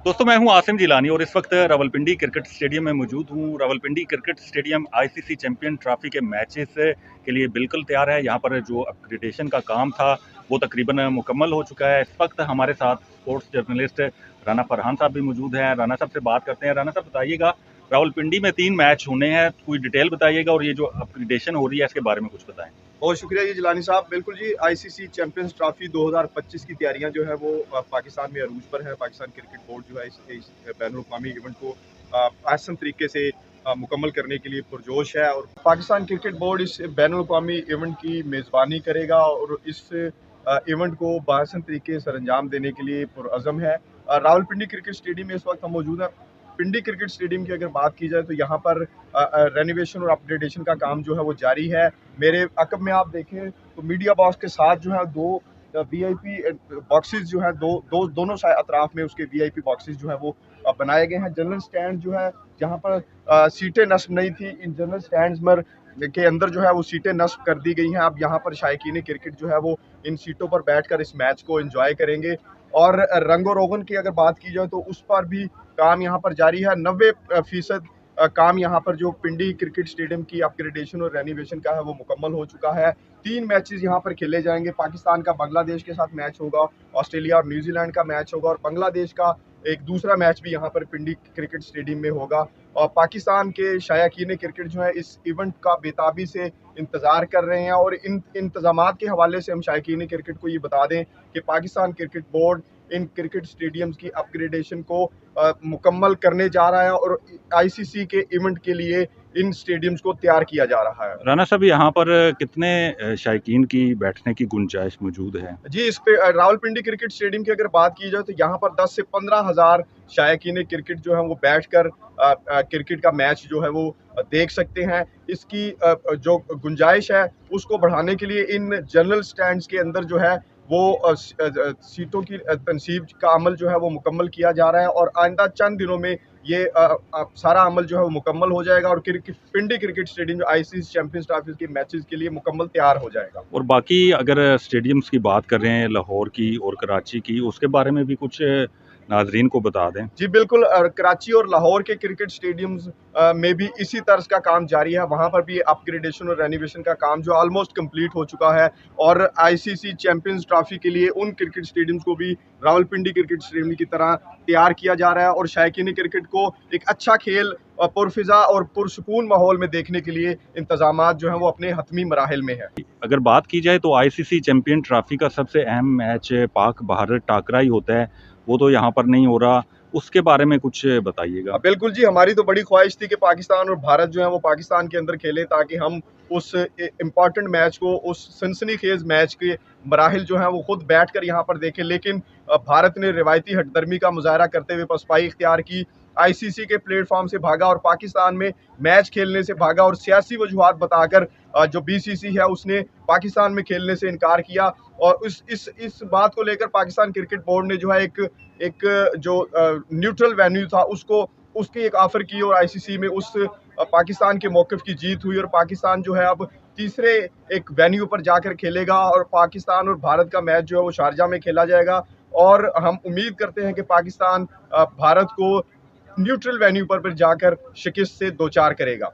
दोस्तों मैं हूं आसिम जिलानी और इस वक्त रावलपिंडी क्रिकेट स्टेडियम में मौजूद हूं। Rawalpindi cricket stadium ICC champion trophy के मैचेस के लिए बिल्कुल तैयार है। यहां पर जो अपग्रेडेशन का काम था वो तकरीबन मुकम्मल हो चुका है। इस वक्त हमारे साथ स्पोर्ट्स जर्नलिस्ट राना फरहान साहब भी मौजूद हैं। राना साहब से बात करते हैं। राना साहब बताइएगा, रावलपिंडी में 3 मैच होने हैं, कोई डिटेल बताइएगा और ये जो अपग्रेडेशन हो रही है इसके बारे में कुछ बताएं। बहुत शुक्रिया जी जिलानी साहब। बिल्कुल जी, आईसीसी चैंपियंस ट्रॉफी 2025 की तैयारियां जो है वो पाकिस्तान में अरूज पर है। पाकिस्तान क्रिकेट बोर्ड जो है इस बैनुल-अक़वामी इवेंट को आसान तरीके से मुकम्मल करने के लिए पुरजोश है और पाकिस्तान क्रिकेट बोर्ड इस बैनुल-अक़वामी इवेंट की मेज़बानी करेगा और इस इवेंट को बाहसन तरीके से अंजाम देने के लिए पुरअज़म है। रावलपिंडी क्रिकेट स्टेडियम में इस वक्त हम मौजूद हैं। पिंडी क्रिकेट स्टेडियम की अगर बात की जाए तो यहाँ पर रेनोवेशन और अपग्रेडेशन का काम जो है वो जारी है। मेरे अकब में आप देखें तो मीडिया बॉक्स के साथ जो है 2 वीआईपी बॉक्सेस जो है दोनों अतराफ में उसके वीआईपी बॉक्सेस जो है वो बनाए गए हैं। जनरल स्टैंड जो है जहाँ पर सीटें नस्ब नहीं थी, इन जनरल स्टैंड्स पर के अंदर जो है वो सीटें नस्ब कर दी गई हैं। अब यहाँ पर शायकीन क्रिकेट जो है वो इन सीटों पर बैठकर इस मैच को एंजॉय करेंगे। और रंगो रोगन की अगर बात की जाए तो उस पर भी काम यहाँ पर जारी है। 90% काम यहाँ पर जो पिंडी क्रिकेट स्टेडियम की अपग्रेडेशन और रेनोवेशन का है वो मुकम्मल हो चुका है। 3 मैचेस यहाँ पर खेले जाएंगे। पाकिस्तान का बांग्लादेश के साथ मैच होगा, ऑस्ट्रेलिया और न्यूजीलैंड का मैच होगा और बांग्लादेश का एक दूसरा मैच भी यहाँ पर पिंडी क्रिकेट स्टेडियम में होगा। और पाकिस्तान के शायकीन क्रिकेट जो है इस इवेंट का बेताबी से इंतज़ार कर रहे हैं और इन इंतजामात के हवाले से हम शायकीन क्रिकेट को ये बता दें कि Pakistan cricket board in cricket stadiums की अपग्रेडेशन को मुकम्मल करने जा रहा है और आईसीसी के इवेंट के लिए इन स्टेडियम्स को तैयार किया जा रहा है। राना साहब, यहाँ पर कितने शायकीन की बैठने की गुंजाइश मौजूद है? जी, इस पे रावलपिंडी क्रिकेट स्टेडियम की अगर बात की जाए तो यहाँ पर 10 से 15,000 शायकीन क्रिकेट जो है वो बैठकर क्रिकेट का मैच जो है वो देख सकते हैं। इसकी जो गुंजाइश है उसको बढ़ाने के लिए इन जनरल स्टैंड्स के अंदर जो है वो सीटों की तनसीब का अमल जो है वो मुकम्मल किया जा रहा है और आइंदा चंद दिनों में ये सारा अमल जो है वो मुकम्मल हो जाएगा और पिंडी क्रिकेट स्टेडियम जो आईसीसी चैंपियंस ट्रॉफी के मैचेस के लिए मुकम्मल तैयार हो जाएगा। और बाकी अगर स्टेडियम्स की बात कर रहे हैं लाहौर की और कराची की, उसके बारे में भी कुछ नाजरीन को बता दें। जी बिल्कुल, कराची और लाहौर के क्रिकेट स्टेडियम्स में भी इसी तर्ज का काम जारी है। वहाँ पर भी अपग्रेडेशन और रेनोवेशन का काम जो ऑलमोस्ट कंप्लीट हो चुका है और आईसीसी चैंपियंस ट्रॉफी के लिए उन क्रिकेट स्टेडियम्स को भी रावलपिंडी क्रिकेट स्टेडियम की तरह तैयार किया जा रहा है और शायकीन क्रिकेट को एक अच्छा खेल पुरफिजा और पुरसुकून माहौल में देखने के लिए इंतजामात जो है वो अपने हतमी मराहिल में है। अगर बात की जाए तो आईसीसी चैंपियन ट्रॉफी का सबसे अहम मैच पाक भारत टाकरा ही होता है, वो तो यहाँ पर नहीं हो रहा, उसके बारे में कुछ बताइएगा। बिल्कुल जी, हमारी तो बड़ी ख्वाहिश थी कि पाकिस्तान और भारत जो है वो पाकिस्तान के अंदर खेले ताकि हम उस इम्पॉर्टेंट मैच को, उस सनसनीखेज मैच के मराहिल जो हैं वो खुद बैठकर यहाँ पर देखें। लेकिन भारत ने रिवायती हटदर्मी का मुजाहरा करते हुए पसपाई इख्तियार की, आईसीसी के प्लेटफॉर्म से भागा और पाकिस्तान में मैच खेलने से भागा और सियासी वजूहात बताकर जो बीसीसी है उसने पाकिस्तान में खेलने से इनकार किया और इस बात को लेकर पाकिस्तान क्रिकेट बोर्ड ने जो है एक जो न्यूट्रल वेन्यू था उसको उसकी एक ऑफर की और आईसीसी में उस पाकिस्तान के मौक़िफ़ की जीत हुई और पाकिस्तान जो है अब तीसरे एक वेन्यू पर जाकर खेलेगा और पाकिस्तान और भारत का मैच जो है वो शारजा में खेला जाएगा और हम उम्मीद करते हैं कि पाकिस्तान भारत को न्यूट्रल वेन्यू पर जाकर शिकस्त से दो चार करेगा।